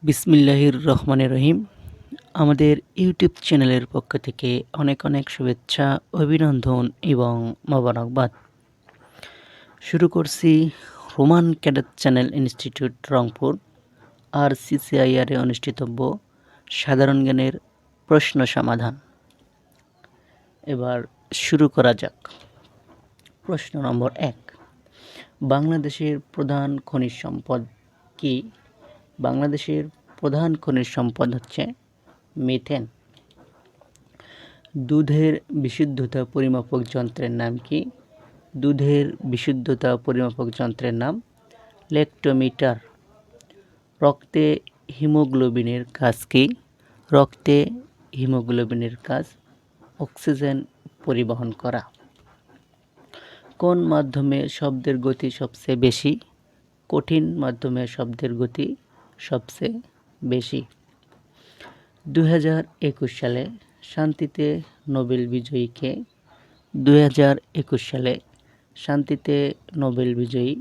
বিসমিল্লাহির রহমানির রহিম। আমাদের ইউটিউব চ্যানেলের পক্ষ থেকে অনেক অনেক শুভেচ্ছা, অভিনন্দন এবং মোবারকবাদ। শুরু করছি Roman cadet channel institute Rangpur RCCIR এ অনুষ্ঠিতব্য সাধারণ জ্ঞানের প্রশ্ন সমাধান। এবার শুরু করা যাক। প্রশ্ন নম্বর 1, বাংলাদেশের প্রধান খনিজ সম্পদ কি? বাংলাদেশের প্রধান খনিজ সম্পদ হচ্ছে মিথেন। দুধের বিশুদ্ধতা পরিমাপক যন্ত্রের নাম কি? দুধের বিশুদ্ধতা পরিমাপক যন্ত্রের নাম ল্যাক্টোমিটার। রক্তে হিমোগ্লোবিনের কাজ কি? রক্তে হিমোগ্লোবিনের কাজ অক্সিজেন পরিবহন করা। কোন মাধ্যমে শব্দের গতি সবচেয়ে বেশি? কঠিন মাধ্যমে শব্দের গতি সবচেয়ে বেশি। 2021 সালে শান্তিতে নোবেল বিজয়ী কে? 2021 সালে শান্তিতে নোবেল বিজয়ী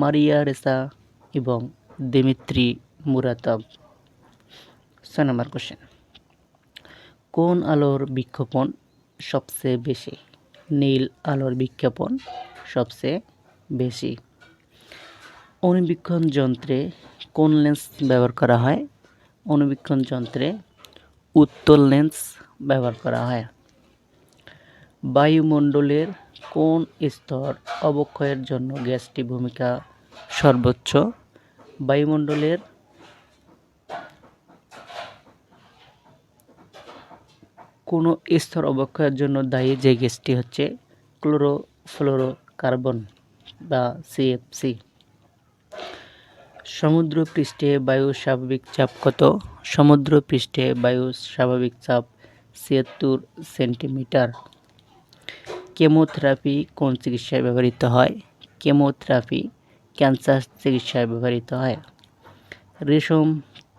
মারিয়া রেসা এবং দিমিত্রি মুরাতভ। 6 নম্বর কোশ্চেন, কোন আলোর বিক্ষেপণ সবচেয়ে বেশি? নীল আলোর বিক্ষেপণ সবচেয়ে বেশি। অণুবীক্ষণ যন্ত্রে কোন লেন্স ব্যবহার করা হয়? অণুবীক্ষণ যন্ত্রে উত্তল লেন্স ব্যবহার করা হয়। বায়ুমণ্ডলের কোন স্তর অবক্ষয়ের জন্য গ্যাসটি ভূমিকা সর্বোচ্চ? বায়ুমণ্ডলের কোন স্তর অবক্ষয়ের জন্য দায়ী যে গ্যাসটি হচ্ছে ক্লোরোফ্লোরোকার্বন বা CFC। সমুদ্রপৃষ্ঠে বায়ুর স্বাভাবিক চাপ কত? সমুদ্রপৃষ্ঠে বায়ুর স্বাভাবিক চাপ 76 সেন্টিমিটার। কেমোথেরাপি কোন চিকিৎসায় ব্যবহৃত হয়? কেমোথেরাপি ক্যান্সার চিকিৎসায় ব্যবহৃত হয়। রেশম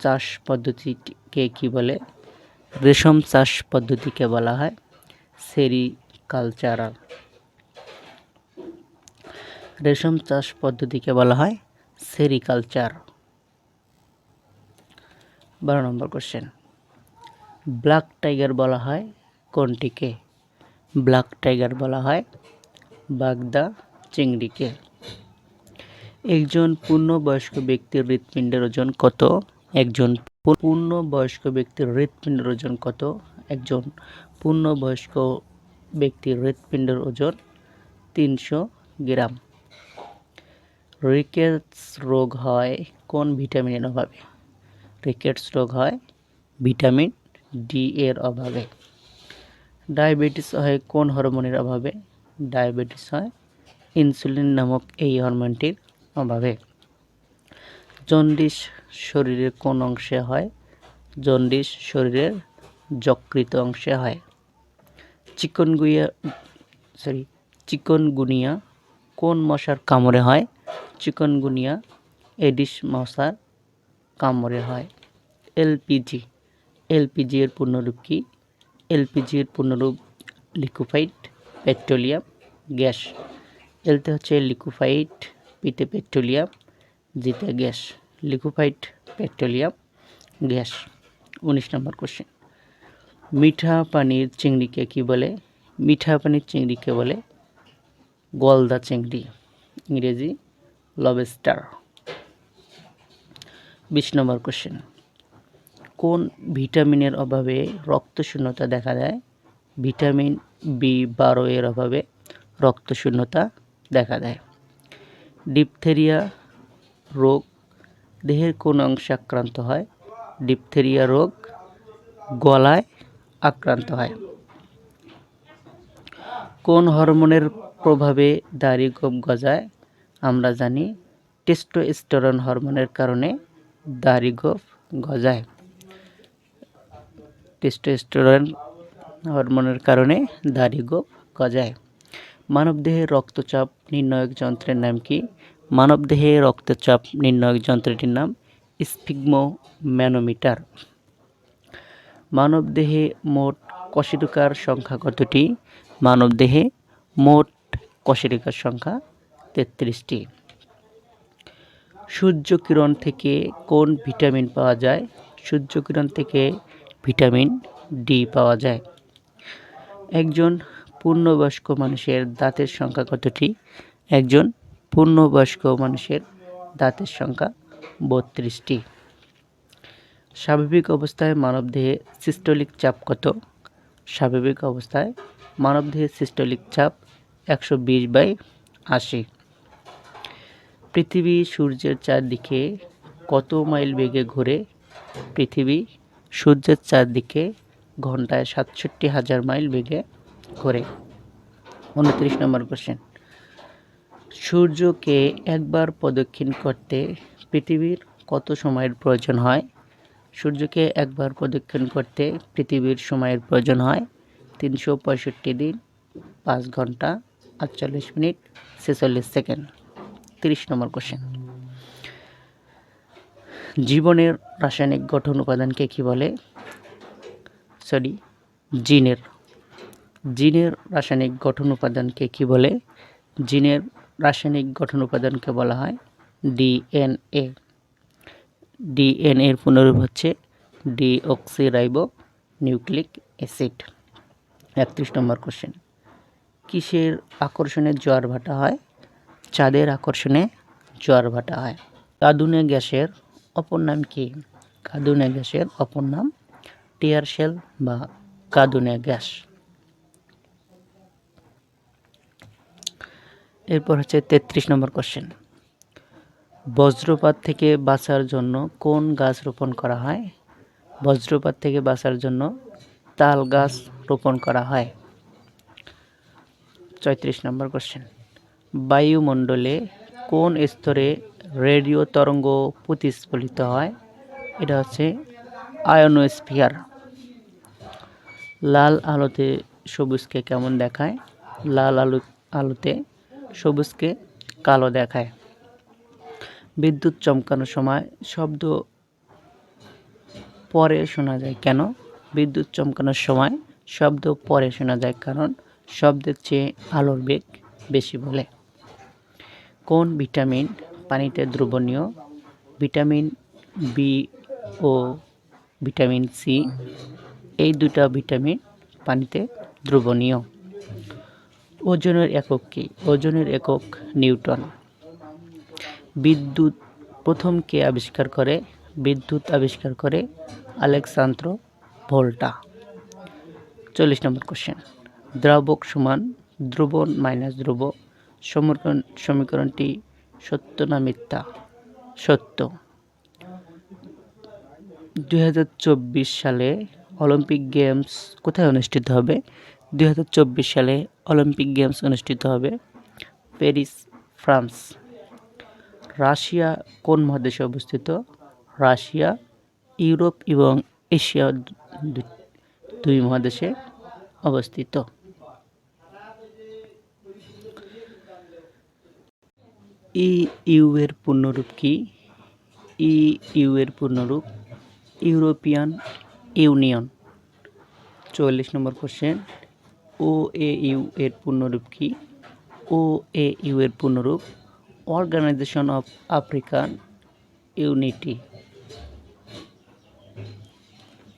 চাষ পদ্ধতিকে কি বলে? রেশম চাষ পদ্ধতিকে বলা হয় সেরিকালচার। রেশম চাষ পদ্ধতিকে বলা হয় সেরিকালচার। 12 নম্বর কোশ্চেন, ব্ল্যাক টাইগার বলা হয় কোনটিকে? ব্ল্যাক টাইগার বলা হয় বাগদা চিংড়িকে। একজন পূর্ণবয়স্ক ব্যক্তির হৃৎপিণ্ডের ওজন কত? একজন পূর্ণবয়স্ক ব্যক্তির হৃৎপিণ্ডের ওজন কত? একজন পূর্ণবয়স্ক ব্যক্তির হৃৎপিণ্ডের ওজন 300 গ্রাম। রিকেটস রোগ হয় কোন ভিটামিনের অভাবে? রিকেটস রোগ হয় ভিটামিন ডি এর অভাবে। ডায়াবেটিস হয় কোন হরমোনের অভাবে? ডায়াবেটিস হয় ইনসুলিন নামক এই হরমোনটির অভাবে। জন্ডিস শরীরের কোন অংশে হয়? জন্ডিস শরীরের যকৃত অংশে হয়। চিকনগুনিয়া কোন মশার কামড়ে হয়? চিকনগুনিয়া এডিস মশার কামড়ে হয়। এলপিজি এর পূর্ণরূপ কি? এলপিজি এর পূর্ণরূপ লিকুইফাইড পেট্রোলিয়াম গ্যাস। এলতে হচ্ছে লিকুইফাইড, পিতে পেট্রোলিয়াম, জিতে গ্যাস, লিকুইফাইড পেট্রোলিয়াম গ্যাস। 19 নম্বর কোশ্চেন, মিঠা পানির চিংড়িকে কি বলে? মিঠা পানির চিংড়িকে বলে গলদা চিংড়ি, ইংরেজি লবস্টার। 20 নম্বর কোশ্চেন, কোন ভিটামিনের অভাবে রক্তশূন্যতা দেখা দেয়? ভিটামিন B12 এর অভাবে রক্তশূন্যতা দেখা দেয়। ডিপথেরিয়া রোগ দেহের কোন অংশে আক্রান্ত হয়? ডিপথেরিয়া রোগ গলায় আক্রান্ত হয়। কোন হরমোনের প্রভাবে দাড়ি গোঁফ গজায়? আমরা জানি টেস্টোস্টেরন হরমোনের কারণে দাড়ি গোঁফ গজায়। টেস্টোস্টেরন হরমোনের কারণে দাড়ি গোঁফ গজায়। মানবদেহে রক্তচাপ নির্ণায়ক যন্ত্রের নাম কি? মানবদেহে রক্তচাপ নির্ণায়ক যন্ত্রটির নাম স্ফিগমোম্যানোমিটার। মানবদেহে মোট কশেরুকার সংখ্যা কতটি? মানবদেহে মোট কশেরুকার সংখ্যা 33টি। সূর্যকিরণ থেকে কোন ভিটামিন পাওয়া যায়? সূর্যকিরণ থেকে ভিটামিন ডি পাওয়া যায়। একজন পূর্ণবয়স্ক মানুষের দাঁতের সংখ্যা কতটি? একজন পূর্ণবয়স্ক মানুষের দাঁতের সংখ্যা 32টি। স্বাভাবিক অবস্থায় মানবদেহে সিস্টোলিক চাপ কত? স্বাভাবিক অবস্থায় মানবদেহে সিস্টোলিক চাপ 120/80। পৃথিবী সূর্যের চারদিকে কত মাইল বেগে ঘোরে? পৃথিবী সূর্যের চারদিকে ঘন্টায় 67,000 মাইল বেগে ঘোরে। 29 নম্বর কোশ্চেন। সূর্যকে একবার প্রদক্ষিণ করতে পৃথিবীর কত সময়ের প্রয়োজন হয়? সূর্যকে একবার প্রদক্ষিণ করতে পৃথিবীর সময়ের প্রয়োজন হয় 365 দিন, 5 ঘন্টা, 48 মিনিট, 46 সেকেন্ড। 30 নম্বর কোশ্চেন। জীবনের রাসায়নিক গঠন উপাদানকে কি বলে? জিনের রাসায়নিক গঠন উপাদানকে কি বলে? জিনের রাসায়নিক গঠন উপাদানকে বলা হয় ডিএনএ। ডিএনএ এর পুনরূপ হচ্ছে ডিঅক্সিরাইবো নিউক্লিক অ্যাসিড। 31 নম্বর কোশ্চেন। কিসের আকর্ষণে জোয়ার ভাটা হয়? চাঁদের আকর্ষণে জোয়ার ভাটা হয়। কাঁদুনে গ্যাসের অপর নাম কি? কাঁদুনে গ্যাসের অপর নাম টিয়ার শেল বা কাঁদুনে গ্যাস। এরপর হচ্ছে 33 নম্বর কোশ্চেন। বজ্রপাত থেকে বাঁচার জন্য কোন গাছ রোপণ করা হয়? বজ্রপাত থেকে বাঁচার জন্য তাল গাছ রোপণ করা হয়। 34 নম্বর কোশ্চেন। বায়ুমণ্ডলে কোন স্তরে রেডিও তরঙ্গ প্রতিফলিত হয়? এটা হচ্ছে আয়োনোস্ফিয়ার। লাল আলোতে সবুজকে কেমন দেখায়? লাল আলোতে সবুজকে কালো দেখায়। বিদ্যুৎ চমকানোর সময় শব্দ পরে শোনা যায় কেন? বিদ্যুৎ চমকানোর সময় শব্দ পরে শোনা যায় কারণ শব্দের চেয়ে আলোর বেগ বেশি বলে। কোন ভিটামিন পানিতে দ্রবণীয়? ভিটামিন বি ও ভিটামিন সি, এই দুটা ভিটামিন পানিতে দ্রবণীয়। ওজনের একক কি? ওজনের একক নিউটন। বিদ্যুৎ প্রথম কে আবিষ্কার করে? বিদ্যুৎ আবিষ্কার করে আলেকজান্দ্র ভোল্টা। 40 নম্বর কোশ্চেন। দ্রাবক সমান দ্রবণ মাইনাস ধ্রুব সমীকরণটি সত্য না মিথ্যা? সত্য। 2024 সালে অলিম্পিক গেমস কোথায় অনুষ্ঠিত হবে? 2024 সালে অলিম্পিক গেমস অনুষ্ঠিত হবে প্যারিস, ফ্রান্স। রাশিয়া কোন মহাদেশে অবস্থিত? রাশিয়া ইউরোপ এবং এশিয়া দুই মহাদেশে অবস্থিত। ইইউ এর পূর্ণরূপ কি? ইইউ এর পূর্ণরূপ ইউরোপিয়ান ইউনিয়ন। 44 নম্বর কোশ্চেন। ওএইউ এর পূর্ণরূপ কি? ওএইউ এর পূর্ণরূপ অর্গানাইজেশন অফ আফ্রিকান ইউনিটি।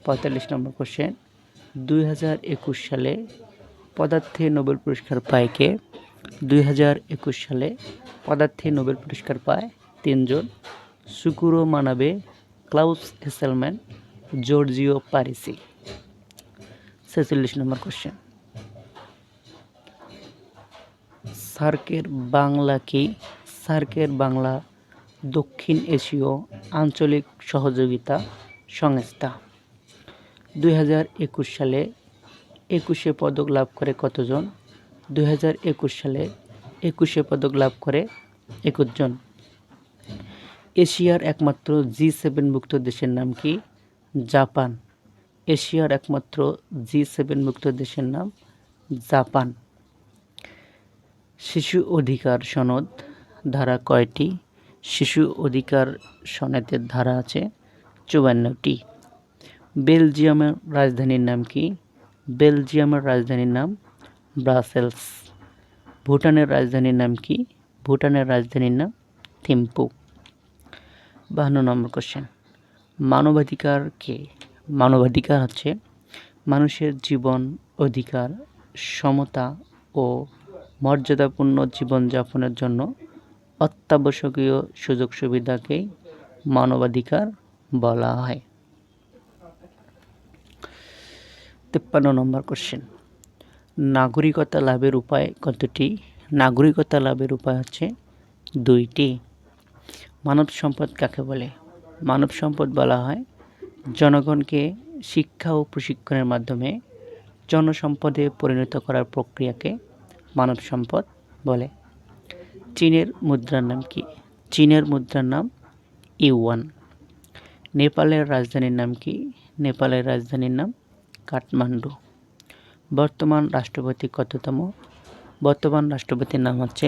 45 নম্বর কোশ্চেন। 2021 সালে পদার্থে নোবেল পুরস্কার পায় কে? 2021 সালে পদার্থে নোবেল পুরস্কার পায় 3 জন: সুকুরো মানাবে, ক্লাউস হেসেলম্যান, জর্জিও পারিসি। 46 নম্বর কোশ্চেন। সার্কের বাংলা কি? সার্কের বাংলা দক্ষিণ এশীয় আঞ্চলিক সহযোগিতা সংস্থা। 2021 সালে 21 পদক লাভ করে কতজন? 2021 সালে 21 পদক লাভ করে 21 জন। এশিয়ার একমাত্র G7 মুক্ত দেশের নাম কি? জাপান। এশিয়ার একমাত্র G7 মুক্ত দেশের নাম জাপান। শিশু অধিকার সনদ ধারা কয়টি? শিশু অধিকার সনদের ধারা আছে 54টি। বেলজিয়ামের রাজধানীর নাম কি? বেলজিয়ামের রাজধানীর নাম ব্রাসেলস। ভুটানের রাজধানীর নাম কি? ভুটানের রাজধানীর নাম থিম্পু। 52 নম্বর কোশ্চেন, মানবাধিকার কে? মানবাধিকার হচ্ছে মানুষের জীবন, অধিকার, সমতা ও মর্যাদাপূর্ণ জীবনযাপনের জন্য অত্যাবশ্যকীয় সুযোগ সুবিধাকেই মানবাধিকার বলা হয়। 53 নম্বর কোশ্চেন, নাগরিকতা লাভের উপায় কতটি? নাগরিকতা লাভের উপায় হচ্ছে 2টি। মানব সম্পদ কাকে বলে? মানব সম্পদ বলা হয় জনগণকে শিক্ষা ও প্রশিক্ষণের মাধ্যমে জনসম্পদে পরিণত করার প্রক্রিয়াকে মানব সম্পদ বলে। চীনের মুদ্রার নাম কি? চীনের মুদ্রার নাম ইউয়ান। নেপালের রাজধানীর নাম কি? নেপালের রাজধানীর নাম কাঠমান্ডু। বর্তমান রাষ্ট্রপতি কততম? বর্তমান রাষ্ট্রপতির নাম হচ্ছে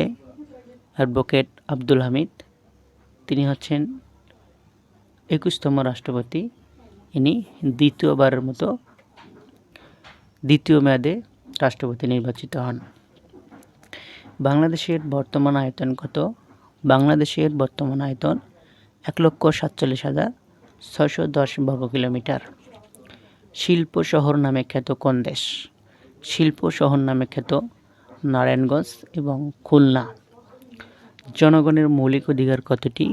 অ্যাডভোকেট আব্দুল হামিদ। তিনি হচ্ছেন 21তম রাষ্ট্রপতি। ইনি দ্বিতীয়বারের মতো দ্বিতীয় মেয়াদে রাষ্ট্রপতি নির্বাচিত হন। বাংলাদেশের বর্তমান আয়তন কত? বাংলাদেশের বর্তমান আয়তন 1,47,610 বর্গ কিলোমিটার। শিল্প শহর নামে খ্যাত কোন দেশ? শিল্প শহর নামে খ্যাত নারায়ণগঞ্জ এবং খুলনা। জনগণের মৌলিক অধিকার কতটি?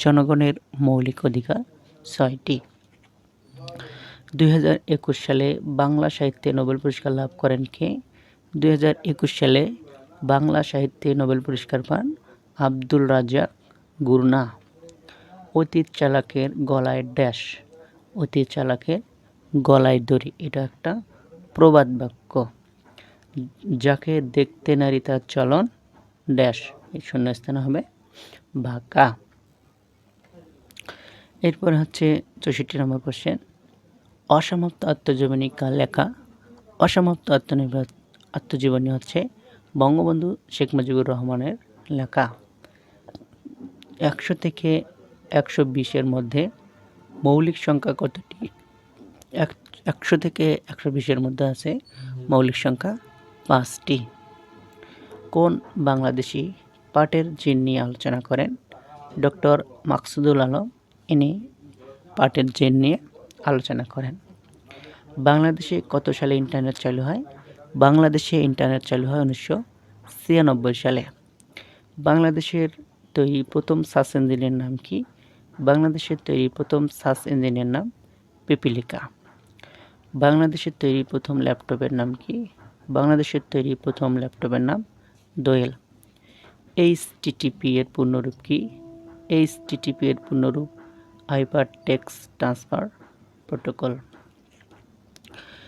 জনগণের মৌলিক অধিকার 6টি। 2021 সালে বাংলা সাহিত্যে নোবেল পুরস্কার লাভ করেন কে? 2021 সালে বাংলা সাহিত্যে নোবেল পুরস্কার পান আব্দুল রাজ্জাক গুরনা। অতীত চালাকের গলায় ড্যাশ। অতীত চালাকের গলায় দড়ি, এটা একটা প্রবাদ বাক্য। যাকে দেখতে নারী তার চলন ড্যাশ, এই শূন্যস্থান হবে বাঁকা। এরপর হচ্ছে 64 নম্বর কোশ্চেন, অসমাপ্ত আত্মজীবনী কার লেখা? অসমাপ্ত আত্মজীবনী হচ্ছে বঙ্গবন্ধু শেখ মুজিবুর রহমানের লেখা। 100 থেকে 120-এর মধ্যে মৌলিক সংখ্যা কতটি? 100 থেকে 120-এর মধ্যে আছে মৌলিক সংখ্যা 5টি। কোন বাংলাদেশি পাটের জিন নিয়ে আলোচনা করেন? ডক্টর মাকসুদুল আলম। ইনি পাটের জিন নিয়ে আলোচনা করেন। বাংলাদেশে কত সালে ইন্টারনেট চালু হয়? বাংলাদেশে ইন্টারনেট চালু হয় 1996 সালে। বাংলাদেশের তৈরি প্রথম সার্চ ইঞ্জিনের নাম কি? বাংলাদেশের তৈরি প্রথম সার্চ ইঞ্জিনের নাম পিপিলিকা। বাংলাদেশের তৈরি প্রথম ল্যাপটপের নাম কি? বাংলাদেশের তৈরি প্রথম ল্যাপটপের নাম দোয়েল। HTTP এর পূর্ণরূপ কি? HTTP এর পূর্ণরূপ হাইপার টেক্সট ট্রান্সফার প্রোটোকল।